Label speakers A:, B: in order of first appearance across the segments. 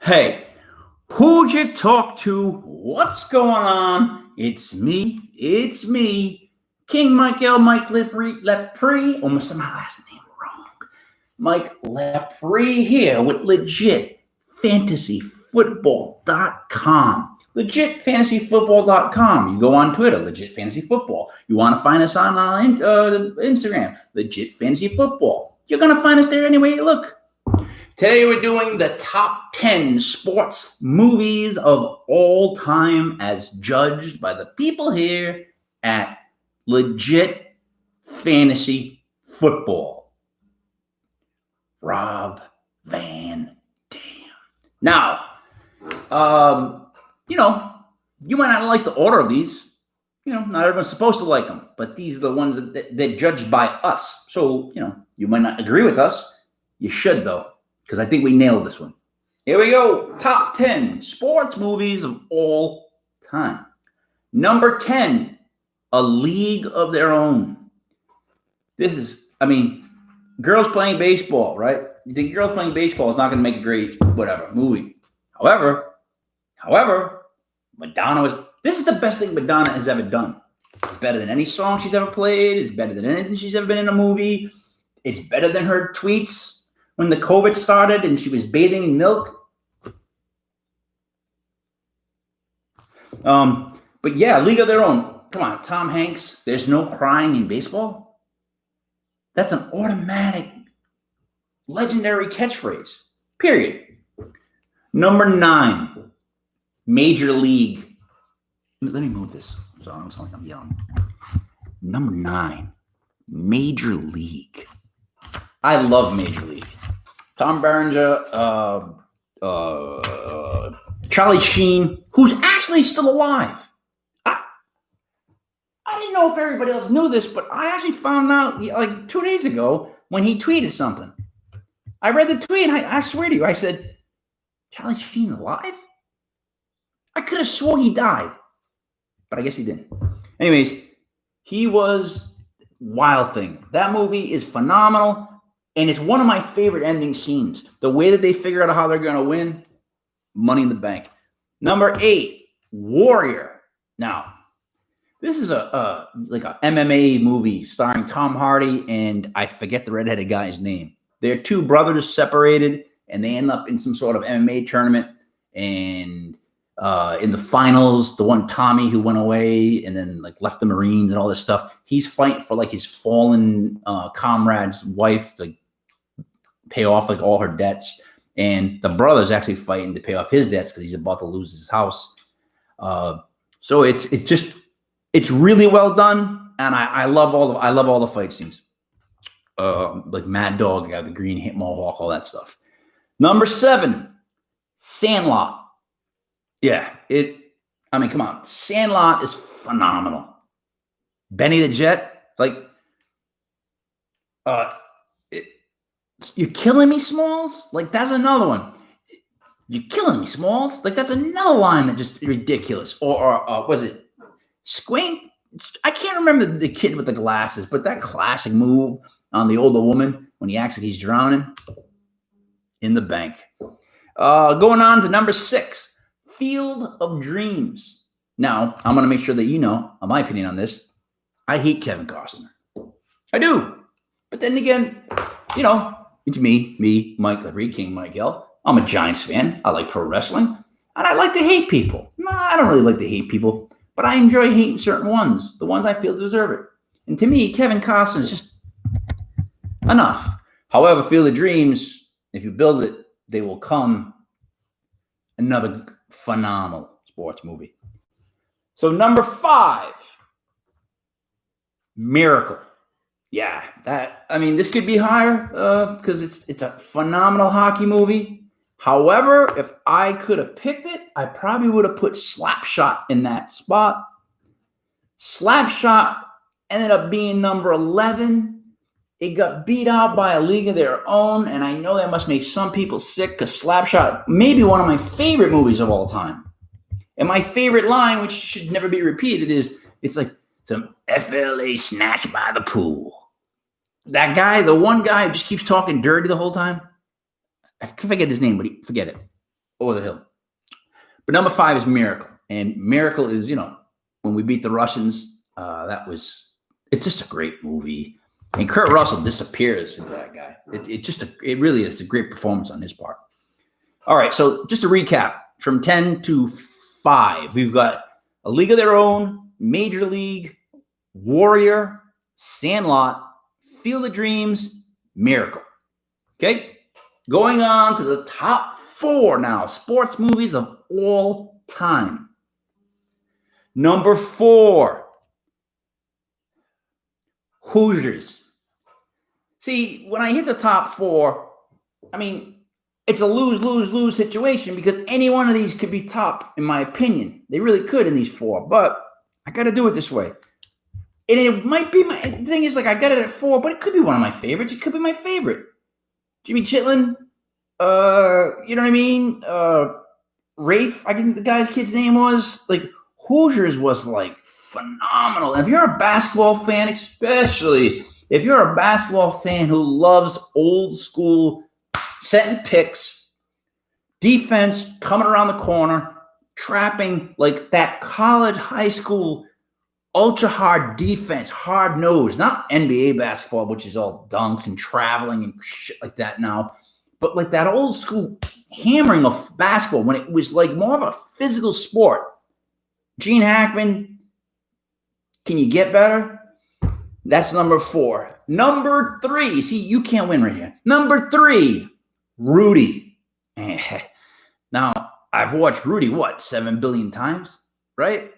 A: Hey, who'd you talk to? What's going on? It's me, King Michael Mike Lepre. Almost said my last name wrong. Mike Lepre here with legitfantasyfootball.com. Legitfantasyfootball.com. You go on Twitter, Legit Fantasy Football. You want to find us on Instagram, Legit Fantasy Football. You're going to find us there anywhere you look. Today we're doing the top 10 sports movies of all time as judged by the people here at Legit Fantasy Football. Rob Van Dam. Now, you might not like the order of these. Not everyone's supposed to like them, but these are the ones that judged by us. So, you might not agree with us. You should, though, because I think we nailed this one. Here we go. Top 10 sports movies of all time. Number 10, A League of Their Own. This is, girls playing baseball, right? You think girls playing baseball is not going to make a great, movie. However, this is the best thing Madonna has ever done. It's better than any song she's ever played. It's better than anything she's ever been in a movie. It's better than her tweets when the COVID started and she was bathing in milk. But yeah, League of Their Own. Come on, Tom Hanks. There's no crying in baseball. That's an automatic, legendary catchphrase. Period. Number 9, Major League. Let me move this. So I don't sound like I'm yelling. Number 9, Major League. I love Major League. Tom Berenger, Charlie Sheen, who's actually still alive. I didn't know if everybody else knew this, but I actually found out like 2 days ago when he tweeted something. I read the tweet, and I swear to you, I said, Charlie Sheen alive? I could have swore he died, but I guess he didn't. Anyways, he was Wild Thing. That movie is phenomenal. And it's one of my favorite ending scenes. The way that they figure out how they're going to win, Money in the Bank. Number 8, Warrior. Now, this is a MMA movie starring Tom Hardy and I forget the redheaded guy's name. They're two brothers separated, and they end up in some sort of MMA tournament. And in the finals, the one Tommy who went away and then left the Marines and all this stuff, he's fighting for his fallen comrade's wife to pay off all her debts, and the brother's actually fighting to pay off his debts because he's about to lose his house. So it's really well done, and I love all the fight scenes. Like Mad Dog, the green hit mohawk, all that stuff. Number 7, Sandlot. Yeah, come on, Sandlot is phenomenal. Benny the Jet, you're killing me, Smalls? That's another one. You're killing me, Smalls? That's another line that just ridiculous. Or was it Squink? I can't remember the kid with the glasses, but that classic move on the older woman when he acts like he's drowning. In the Bank. Going on to number 6, Field of Dreams. Now, I'm going to make sure that you know my opinion on this. I hate Kevin Costner. I do. But then again, it's me, Mike Lepre, King Michael. I'm a Giants fan. I like pro wrestling. And I like to hate people. No, I don't really like to hate people. But I enjoy hating certain ones. The ones I feel deserve it. And to me, Kevin Costner is just enough. However, Field of Dreams, if you build it, they will come. Another phenomenal sports movie. So number 5, Miracle. Yeah, this could be higher because it's a phenomenal hockey movie. However, if I could have picked it, I probably would have put Slapshot in that spot. Slapshot ended up being number 11. It got beat out by A League of Their Own, and I know that must make some people sick because Slapshot may be one of my favorite movies of all time. And my favorite line, which should never be repeated, is it's some FLA snatch by the pool. That guy, the one guy who just keeps talking dirty the whole time. I forget his name, but forget it. over the hill. But number 5 is Miracle. And Miracle is, when we beat the Russians, it's just a great movie. And Kurt Russell disappears into that guy. It really is a great performance on his part. All right, so just to recap, from 10 to 5, we've got A League of Their Own, Major League, Warrior, Sandlot, Field of Dreams, Miracle. Okay, going on to the top 4 now, sports movies of all time. Number 4, Hoosiers. See, when I hit the top 4, it's a lose situation because any one of these could be top, in my opinion. They really could in these 4, but I got to do it this way. And it might be the thing is, I got it at 4, but it could be one of my favorites. It could be my favorite. Jimmy Chitlin, you know what I mean? Rafe, I think the guy's kid's name was. Hoosiers was, phenomenal. And if you're a basketball fan, especially if you're a basketball fan who loves old school setting picks, defense coming around the corner, trapping that college, high school, ultra hard defense, hard nose, not NBA basketball, which is all dunks and traveling and shit like that now, but that old school hammering of basketball when it was more of a physical sport. Gene Hackman, can you get better? That's number 4. Number 3, see, you can't win right here. Number 3, Rudy. Now, I've watched Rudy, 7 billion times, right?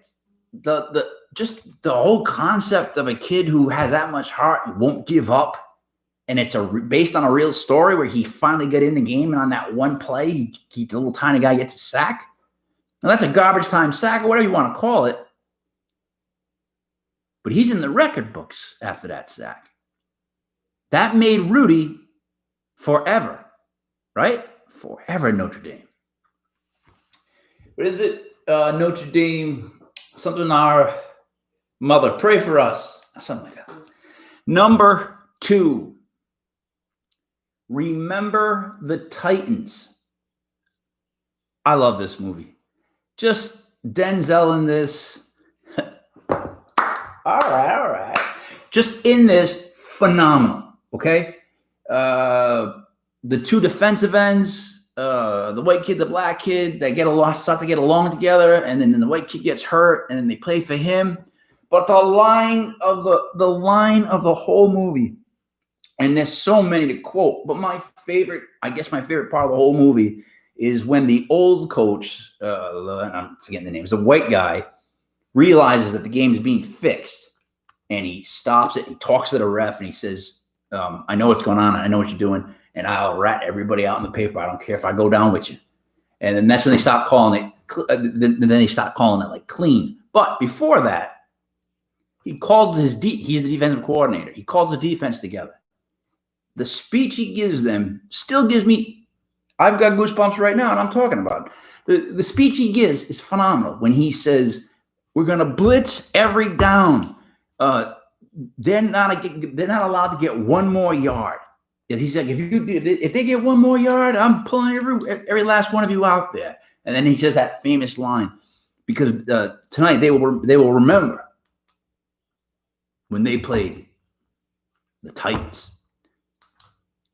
A: Just the whole concept of a kid who has that much heart and won't give up, and it's based on a real story where he finally got in the game, and on that one play, the little tiny guy gets a sack. Now, that's a garbage time sack, or whatever you want to call it. But he's in the record books after that sack. That made Rudy forever, right? Forever Notre Dame. What is it? Notre Dame, something our mother, pray for us. Something like that. Number 2, Remember the Titans. I love this movie. Just Denzel in this. All right. Just in this, phenomenal. Okay. The 2 defensive ends, the white kid, the black kid, they start to get along together, and then the white kid gets hurt, and then they play for him. But the line of the whole movie, and there's so many to quote, but my favorite part of the whole movie is when the old coach, I'm forgetting the name, it's a white guy, realizes that the game is being fixed, and he stops it. He talks to the ref, and he says, I know what's going on. I know what you're doing, and I'll rat everybody out in the paper. I don't care if I go down with you. And then that's when they stop calling it. Then they stop calling it clean. But before that, he calls he's the defensive coordinator. He calls the defense together. The speech he gives them still gives me, I've got goosebumps right now, and I'm talking about it. The speech he gives is phenomenal. When he says, we're going to blitz every down. They're not allowed to get one more yard. He's like, if they get one more yard, I'm pulling every last one of you out there. And then he says that famous line, because tonight they will remember when they played the Titans.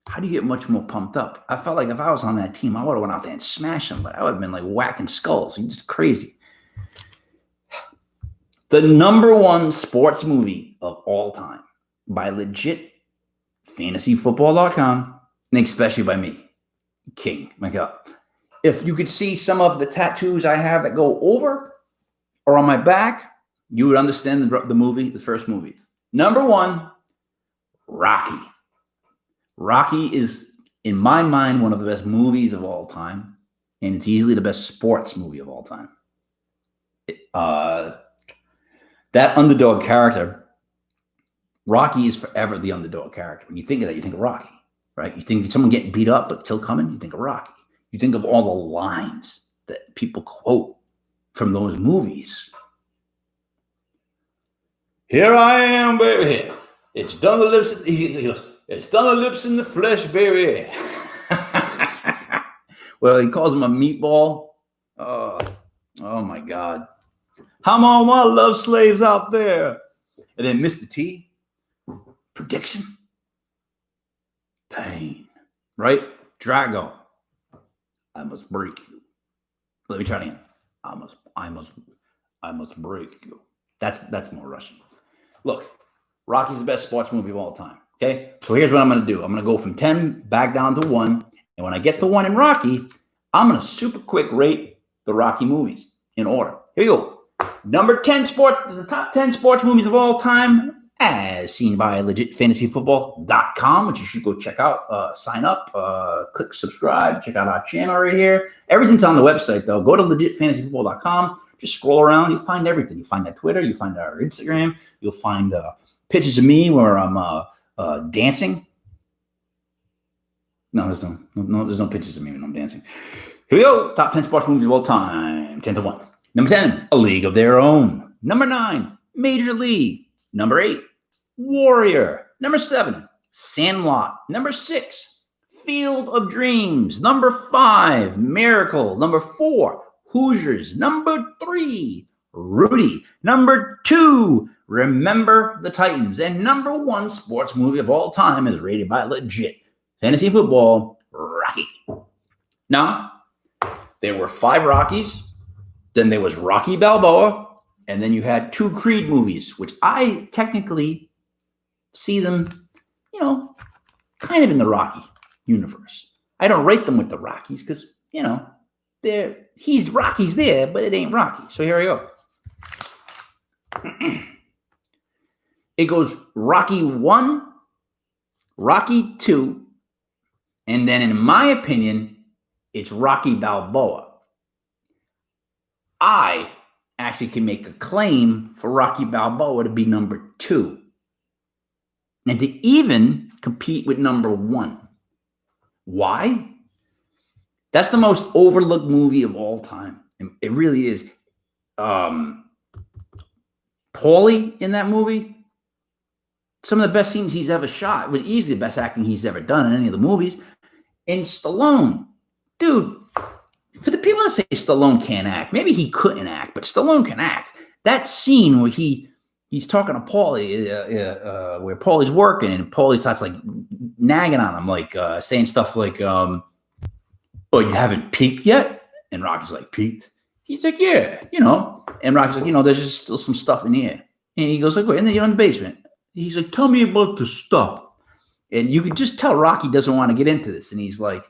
A: How do you get much more pumped up? I felt like if I was on that team, I would have went out there and smashed them, but I would have been whacking skulls. It's just crazy. The number 1 sports movie of all time by legit fantasyfootball.com, and especially by me, King. My God. If you could see some of the tattoos I have that go over or on my back, you would understand the movie, the first movie. Number 1, Rocky. Rocky is, in my mind, one of the best movies of all time, and it's easily the best sports movie of all time. That underdog character, Rocky is forever the underdog character. When you think of that, you think of Rocky, right? You think of someone getting beat up but still coming, you think of Rocky. You think of all the lines that people quote from those movies. Here I am, baby. It's done the lips. He goes, it's done the lips in the flesh, baby. Well, he calls him a meatball. Oh my God. I'm all my love slaves out there. And then Mr. T, prediction, pain, right? Drago, I must break you. Let me try it again. I must break you. That's more Russian. Look, Rocky's the best sports movie of all time. Okay, so here's what I'm going to do. I'm going to go from 10 back down to 1. And when I get to 1 in Rocky, I'm going to super quick rate the Rocky movies in order. Here you go. Number 10 the top 10 sports movies of all time, as seen by legitfantasyfootball.com, which you should go check out. Sign up, click subscribe, check out our channel right here. Everything's on the website, though. Go to legitfantasyfootball.com. Just scroll around. You'll find everything. You find our Twitter. You find our Instagram. You'll find pictures of me where I'm dancing. No, there's no pictures of me when I'm dancing. Here we go. Top 10 sports movies of all time. 10 to 1. Number 10, A League of Their Own. Number 9, Major League. Number 8, Warrior. Number 7, Sandlot. Number 6, Field of Dreams. Number 5, Miracle. Number 4, Hoosiers. Number 3, Rudy. Number 2, Remember the Titans. And number 1 sports movie of all time is rated by Legit Fantasy Football, Rocky. Now, there were 5 Rockies. Then there was Rocky Balboa. And then you had 2 Creed movies, which I technically see them, kind of in the Rocky universe. I don't rate them with the Rockies because, Rocky's there, but it ain't Rocky. So here we go. It goes Rocky 1, Rocky 2, and then in my opinion, it's Rocky Balboa. I actually can make a claim for Rocky Balboa to be number 2 and to even compete with number 1. Why? That's the most overlooked movie of all time. It really is. Paulie in that movie, some of the best scenes he's ever shot, was easily the best acting he's ever done in any of the movies. And Stallone, dude, for the people that say Stallone can't act, maybe he couldn't act, but Stallone can act. That scene where he's talking to Paulie, where Paulie's working, and Paulie starts like nagging on him, like saying stuff like, "Oh, you haven't peaked yet?" And Rocky's like, "Peaked?" He's like, "Yeah, And Rocky's like, "There's just still some stuff in here." And he goes like, "Wait," and then you're in the basement. He's like, "Tell me about the stuff." And you could just tell Rocky doesn't want to get into this, and he's like,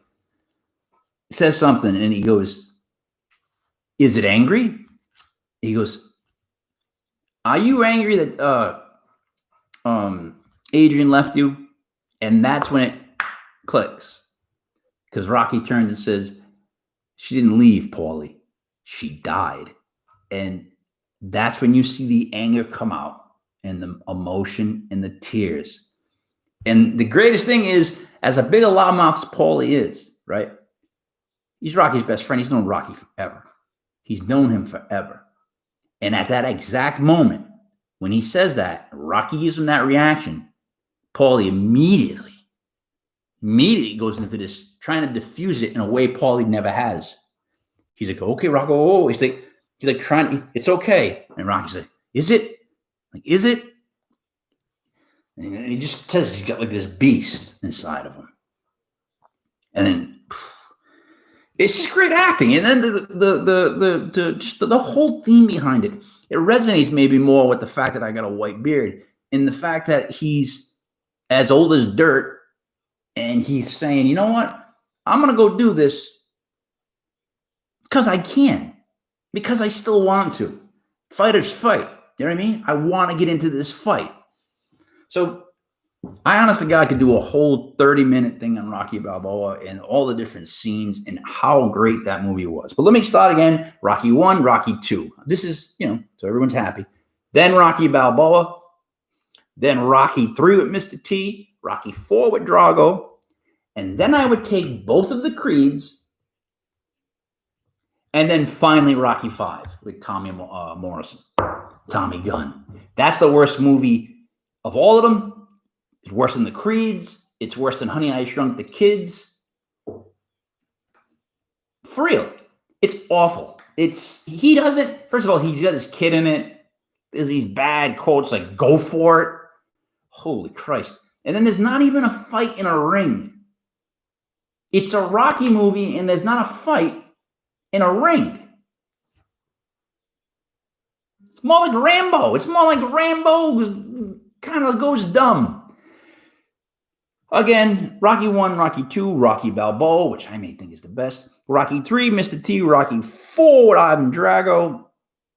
A: says something, and he goes, "Is it angry?" He goes, "Are you angry that Adrian left you?" And that's when it clicks, because Rocky turns and says, "She didn't leave, Paulie. She died." And that's when you see the anger come out and the emotion and the tears. And the greatest thing is, as a big a loudmouth as Paulie is, right? He's Rocky's best friend. He's known Rocky forever. He's known him forever. And at that exact moment, when he says that, Rocky gives him that reaction, Paulie immediately goes into this, trying to diffuse it in a way Paulie never has. He's like, "Okay, Rocco." Oh, he's like trying, "It's okay." And Rocky's like, "Is it? Is it?" And he just says he's got like this beast inside of him. And then it's just great acting. And then the whole theme behind it resonates maybe more with the fact that I got a white beard and the fact that he's as old as dirt, and he's saying, "You know what? I'm going to go do this because I can, because I still want to. Fighters fight." You know what I mean? I want to get into this fight. So I honestly, God, could do a whole 30-minute thing on Rocky Balboa and all the different scenes and how great that movie was. But let me start again. Rocky 1, Rocky 2. This is, so everyone's happy. Then Rocky Balboa. Then Rocky 3 with Mr. T. Rocky 4 with Drago. And then I would take both of the Creeds. And then finally Rocky 5 with Tommy Morrison. Tommy Gunn. That's the worst movie of all of them. It's worse than the Creeds. It's worse than Honey, I Shrunk the Kids. For real. It's awful. He doesn't, first of all, he's got his kid in it. There's these bad quotes like, go for it. Holy Christ. And then there's not even a fight in a ring. It's a Rocky movie and there's not a fight in a ring. It's more like Rambo. It's more like Rambo kind of goes dumb. Again, Rocky 1, Rocky 2, Rocky Balboa, which I may think is the best. Rocky 3, Mr. T, Rocky 4 with Ivan Drago.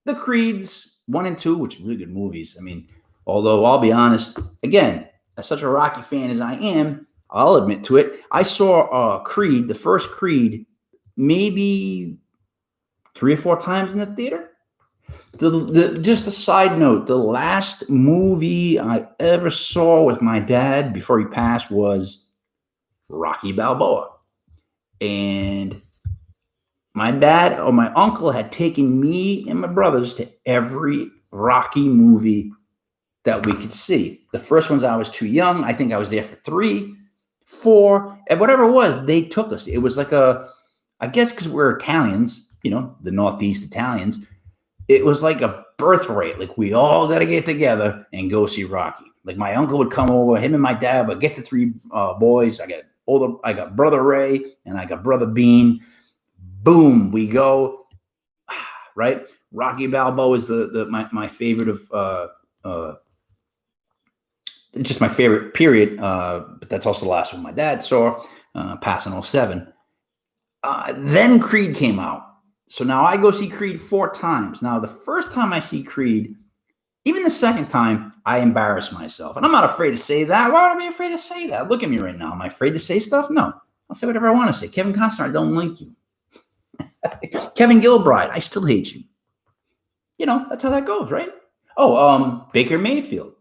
A: The Creeds 1 and 2, which are really good movies. I mean, although I'll be honest, again, as such a Rocky fan as I am, I'll admit to it. I saw Creed, the first Creed, maybe 3 or 4 times in the theater. Just a side note, the last movie I ever saw with my dad before he passed was Rocky Balboa. And my dad or my uncle had taken me and my brothers to every Rocky movie that we could see. The first ones I was too young. I think I was there for 3, 4, and whatever it was, they took us. It was like I guess because we're Italians, the Northeast Italians, it was like a birthright. Like we all got to get together and go see Rocky. Like my uncle would come over, him and my dad would get the 3 boys. I got brother Ray and I got brother Bean. Boom, we go. Right? Rocky Balboa is my favorite of just my favorite period. But that's also the last one my dad saw, passed in 2007. Then Creed came out. So now I go see Creed 4 times. Now, the first time I see Creed, even the second time, I embarrass myself. And I'm not afraid to say that. Why would I be afraid to say that? Look at me right now. Am I afraid to say stuff? No. I'll say whatever I want to say. Kevin Costner, I don't like you. Kevin Gilbride, I still hate you. That's how that goes, right? Oh, Baker Mayfield.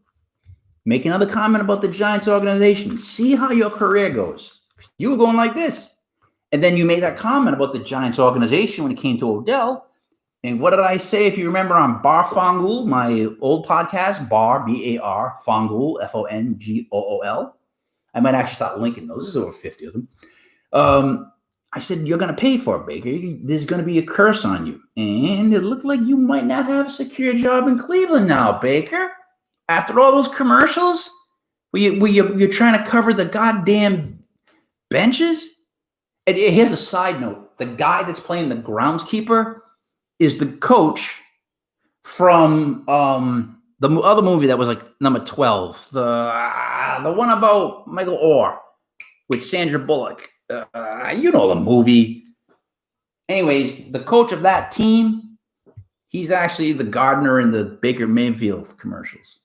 A: Make another comment about the Giants organization. See how your career goes. You were going like this. And then you made that comment about the Giants organization when it came to Odell. And what did I say, if you remember, on Bar Fongool, my old podcast, Bar, B-A-R, Fongool, F-O-N-G-O-O-L. I might actually start linking those. There's over 50 of them. I said, you're going to pay for it, Baker. There's going to be a curse on you. And it looked like you might not have a secure job in Cleveland now, Baker. After all those commercials, you're trying to cover the goddamn benches. And here's a side note. The guy that's playing the groundskeeper is the coach from the other movie that was like number 12. The one about Michael Orr with Sandra Bullock. The movie. Anyways, the coach of that team, he's actually the gardener in the Baker Mayfield commercials.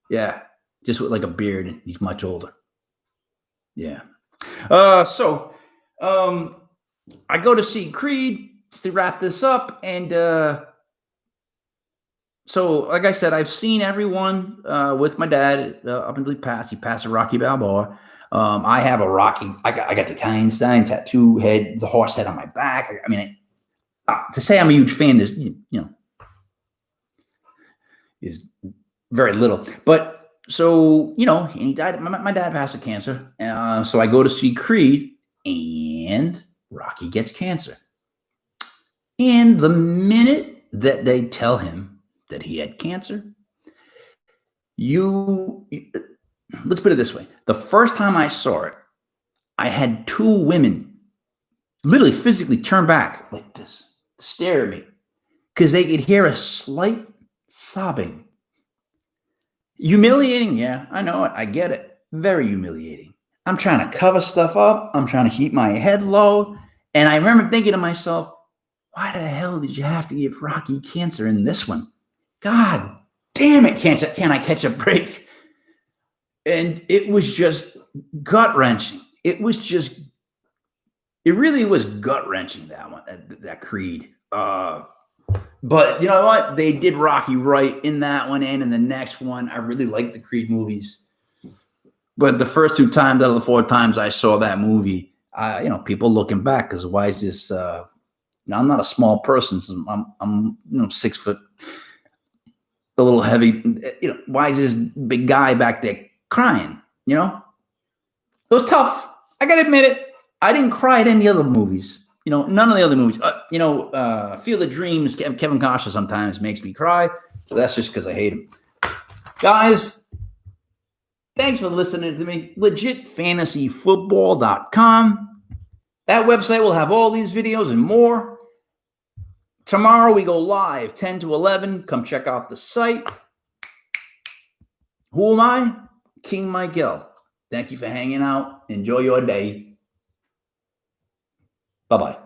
A: Yeah, just with like a beard, and he's much older. Yeah. I go to see Creed to wrap this up. And so, like I said, I've seen everyone with my dad up until he passed. He passed a Rocky Balboa. I have a Rocky. I got the Italian Stein tattoo head, the horse head on my back. I mean, to say I'm a huge fan is, is very little. But so, he died. My dad passed of cancer. So I go to see Creed. And Rocky gets cancer. And the minute that they tell him that he had cancer, let's put it this way. The first time I saw it, I had 2 women literally physically turn back like this, stare at me, because they could hear a slight sobbing. Humiliating, yeah, I know it. I get it. Very humiliating. I'm trying to cover stuff up. I'm trying to keep my head low. And I remember thinking to myself, why the hell did you have to give Rocky cancer in this one? God damn it, can't I catch a break? And it was just gut-wrenching. It really was gut-wrenching, that one, that Creed. But you know what? They did Rocky right in that one and in the next one. I really like the Creed movies. But the first 2 times out of the 4 times I saw that movie, people looking back, because why is this? I'm not a small person. So I'm 6 foot, a little heavy. Why is this big guy back there crying? It was tough. I gotta admit it. I didn't cry at any other movies. none of the other movies. Field of Dreams, Kevin Costner sometimes makes me cry. So that's just because I hate him. Guys, thanks for listening to me. LegitFantasyFootball.com. That website will have all these videos and more. Tomorrow we go live 10 to 11. Come check out the site. Who am I? King Mike Gill. Thank you for hanging out. Enjoy your day. Bye-bye.